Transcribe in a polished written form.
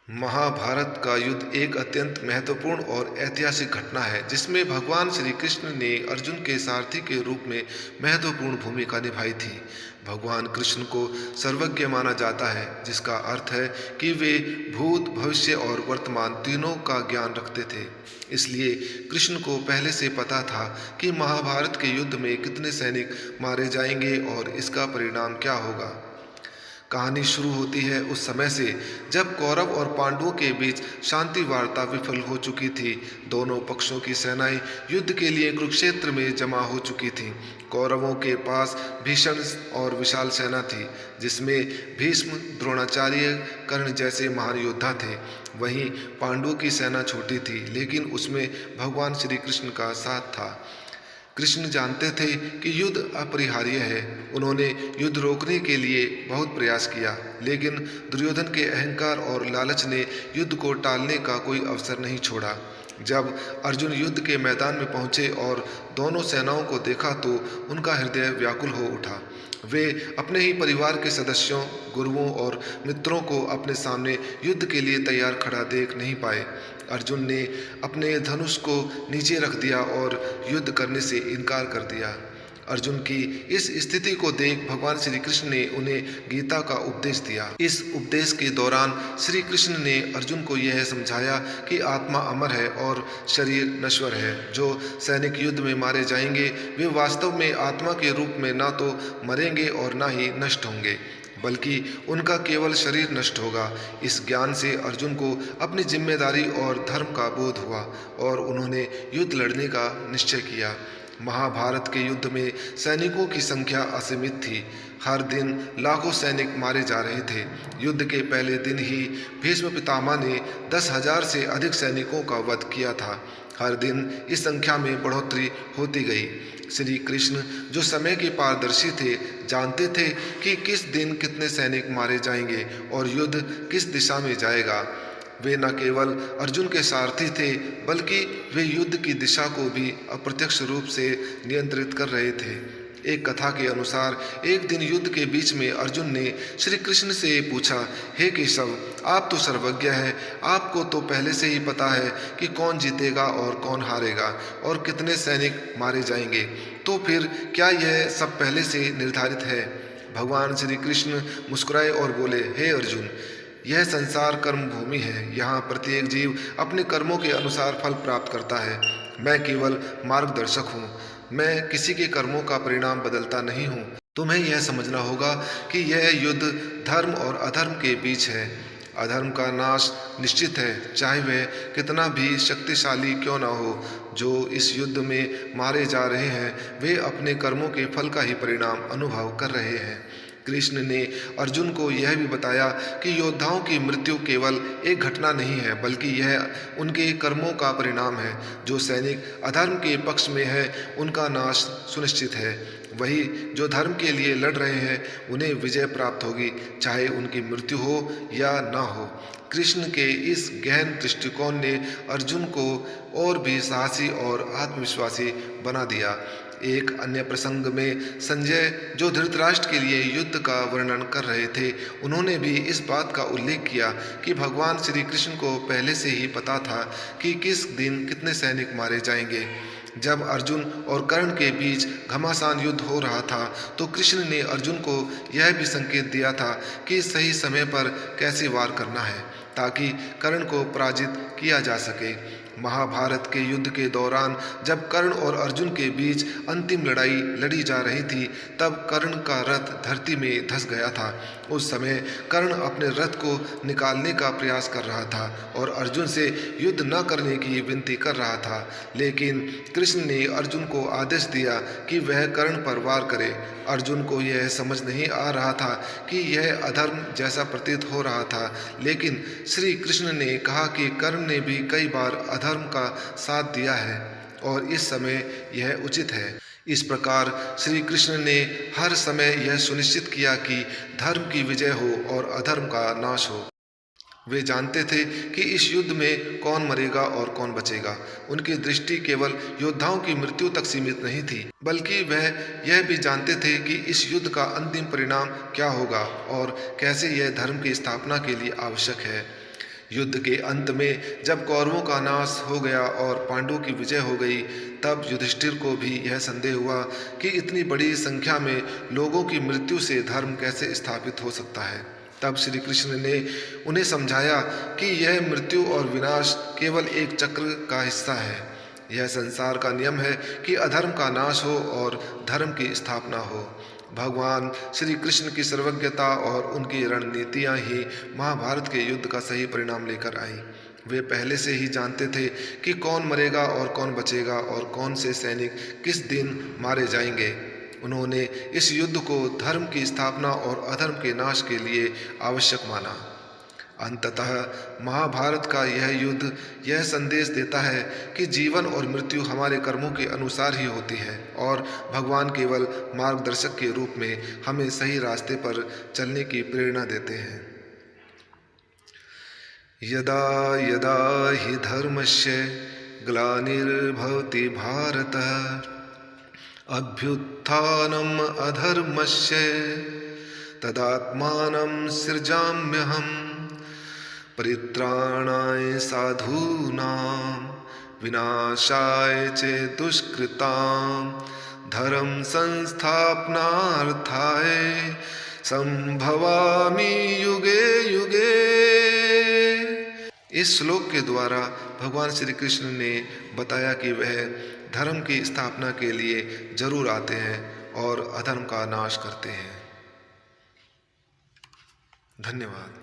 महाभारत का युद्ध एक अत्यंत महत्वपूर्ण और ऐतिहासिक घटना है जिसमें भगवान श्री कृष्ण ने अर्जुन के सारथी के रूप में महत्वपूर्ण भूमिका निभाई थी। भगवान कृष्ण को सर्वज्ञ माना जाता है, जिसका अर्थ है कि वे भूत, भविष्य और वर्तमान तीनों का ज्ञान रखते थे। इसलिए कृष्ण को पहले से पता था कि महाभारत के युद्ध में कितने सैनिक मारे जाएंगे और इसका परिणाम क्या होगा। कहानी शुरू होती है उस समय से जब कौरव और पांडवों के बीच शांति वार्ता विफल हो चुकी थी। दोनों पक्षों की सेनाएं युद्ध के लिए कुरुक्षेत्र में जमा हो चुकी थीं। कौरवों के पास भीषण और विशाल सेना थी, जिसमें भीष्म, द्रोणाचार्य, कर्ण जैसे महान योद्धा थे। वहीं पांडवों की सेना छोटी थी, लेकिन उसमें भगवान श्री कृष्ण का साथ था। कृष्ण जानते थे कि युद्ध अपरिहार्य है। उन्होंने युद्ध रोकने के लिए बहुत प्रयास किया, लेकिन दुर्योधन के अहंकार और लालच ने युद्ध को टालने का कोई अवसर नहीं छोड़ा। जब अर्जुन युद्ध के मैदान में पहुंचे और दोनों सेनाओं को देखा तो उनका हृदय व्याकुल हो उठा। वे अपने ही परिवार के सदस्यों, गुरुओं और मित्रों को अपने सामने युद्ध के लिए तैयार खड़ा देख नहीं पाए। अर्जुन ने अपने धनुष को नीचे रख दिया और युद्ध करने से इनकार कर दिया। अर्जुन की इस स्थिति को देख भगवान श्री कृष्ण ने उन्हें गीता का उपदेश दिया। इस उपदेश के दौरान श्री कृष्ण ने अर्जुन को यह समझाया कि आत्मा अमर है और शरीर नश्वर है। जो सैनिक युद्ध में मारे जाएंगे वे वास्तव में आत्मा के रूप में ना तो मरेंगे और ना ही नष्ट होंगे, बल्कि उनका केवल शरीर नष्ट होगा। इस ज्ञान से अर्जुन को अपनी जिम्मेदारी और धर्म का बोध हुआ और उन्होंने युद्ध लड़ने का निश्चय किया। महाभारत के युद्ध में सैनिकों की संख्या असीमित थी। हर दिन लाखों सैनिक मारे जा रहे थे। युद्ध के पहले दिन ही भीष्म पितामह ने 10,000 से अधिक सैनिकों का वध किया था। हर दिन इस संख्या में बढ़ोतरी होती गई। श्री कृष्ण, जो समय के पारदर्शी थे, जानते थे कि किस दिन कितने सैनिक मारे जाएंगे और युद्ध किस दिशा में जाएगा। वे न केवल अर्जुन के सारथी थे, बल्कि वे युद्ध की दिशा को भी अप्रत्यक्ष रूप से नियंत्रित कर रहे थे। एक कथा के अनुसार एक दिन युद्ध के बीच में अर्जुन ने श्री कृष्ण से पूछा, हे केशव, आप तो सर्वज्ञ हैं, आपको तो पहले से ही पता है कि कौन जीतेगा और कौन हारेगा और कितने सैनिक मारे जाएंगे, तो फिर क्या यह सब पहले से निर्धारित है? भगवान श्री कृष्ण मुस्कुराए और बोले, हे अर्जुन, यह संसार कर्म भूमि है। यहाँ प्रत्येक जीव अपने कर्मों के अनुसार फल प्राप्त करता है। मैं केवल मार्गदर्शक हूँ। मैं किसी के कर्मों का परिणाम बदलता नहीं हूँ। तुम्हें यह समझना होगा कि यह युद्ध धर्म और अधर्म के बीच है। अधर्म का नाश निश्चित है, चाहे वह कितना भी शक्तिशाली क्यों न हो। जो इस युद्ध में मारे जा रहे हैं वे अपने कर्मों के फल का ही परिणाम अनुभव कर रहे हैं। कृष्ण ने अर्जुन को यह भी बताया कि योद्धाओं की मृत्यु केवल एक घटना नहीं है, बल्कि यह उनके कर्मों का परिणाम है। जो सैनिक अधर्म के पक्ष में है उनका नाश सुनिश्चित है। वही जो धर्म के लिए लड़ रहे हैं उन्हें विजय प्राप्त होगी, चाहे उनकी मृत्यु हो या ना हो। कृष्ण के इस गहन दृष्टिकोण ने अर्जुन को और भी साहसी और आत्मविश्वासी बना दिया। एक अन्य प्रसंग में संजय, जो धृतराष्ट्र के लिए युद्ध का वर्णन कर रहे थे, उन्होंने भी इस बात का उल्लेख किया कि भगवान श्री कृष्ण को पहले से ही पता था कि किस दिन कितने सैनिक मारे जाएंगे। जब अर्जुन और कर्ण के बीच घमासान युद्ध हो रहा था तो कृष्ण ने अर्जुन को यह भी संकेत दिया था कि सही समय पर कैसे वार करना है, ताकि कर्ण को पराजित किया जा सके। महाभारत के युद्ध के दौरान जब कर्ण और अर्जुन के बीच अंतिम लड़ाई लड़ी जा रही थी, तब कर्ण का रथ धरती में धंस गया था। उस समय कर्ण अपने रथ को निकालने का प्रयास कर रहा था और अर्जुन से युद्ध न करने की विनती कर रहा था, लेकिन कृष्ण ने अर्जुन को आदेश दिया कि वह कर्ण पर वार करे। अर्जुन को यह समझ नहीं आ रहा था कि यह अधर्म जैसा प्रतीत हो रहा था, लेकिन श्री कृष्ण ने कहा कि कर्ण ने भी कई बार अधर्म का साथ दिया है और इस समय यह उचित है। इस प्रकार श्री कृष्ण ने हर समय यह सुनिश्चित किया कि धर्म की विजय हो और अधर्म का नाश हो। वे जानते थे कि इस युद्ध में कौन मरेगा और कौन बचेगा। उनकी दृष्टि केवल योद्धाओं की मृत्यु तक सीमित नहीं थी, बल्कि वह यह भी जानते थे कि इस युद्ध का अंतिम परिणाम क्या होगा और कैसे यह धर्म की स्थापना के लिए आवश्यक है। युद्ध के अंत में जब कौरवों का नाश हो गया और पांडवों की विजय हो गई, तब युधिष्ठिर को भी यह संदेह हुआ कि इतनी बड़ी संख्या में लोगों की मृत्यु से धर्म कैसे स्थापित हो सकता है। तब श्री कृष्ण ने उन्हें समझाया कि यह मृत्यु और विनाश केवल एक चक्र का हिस्सा है। यह संसार का नियम है कि अधर्म का नाश हो और धर्म की स्थापना हो। भगवान श्री कृष्ण की सर्वज्ञता और उनकी रणनीतियाँ ही महाभारत के युद्ध का सही परिणाम लेकर आई। वे पहले से ही जानते थे कि कौन मरेगा और कौन बचेगा और कौन से सैनिक किस दिन मारे जाएंगे। उन्होंने इस युद्ध को धर्म की स्थापना और अधर्म के नाश के लिए आवश्यक माना। अंततः महाभारत का यह युद्ध यह संदेश देता है कि जीवन और मृत्यु हमारे कर्मों के अनुसार ही होती है और भगवान केवल मार्गदर्शक के रूप में हमें सही रास्ते पर चलने की प्रेरणा देते हैं। यदा यदा हि धर्मस्य ग्लानिर्भवति भारत अभ्युत्थानम् अधर्मस्य तदात्मानं सृजाम्यहम् परित्राणाय साधूनां विनाशाय च दुष्कृतां धर्म संस्थापनार्थाय संभवामि युगे युगे। इस श्लोक के द्वारा भगवान श्री कृष्ण ने बताया कि वह धर्म की स्थापना के लिए जरूर आते हैं और अधर्म का नाश करते हैं। धन्यवाद।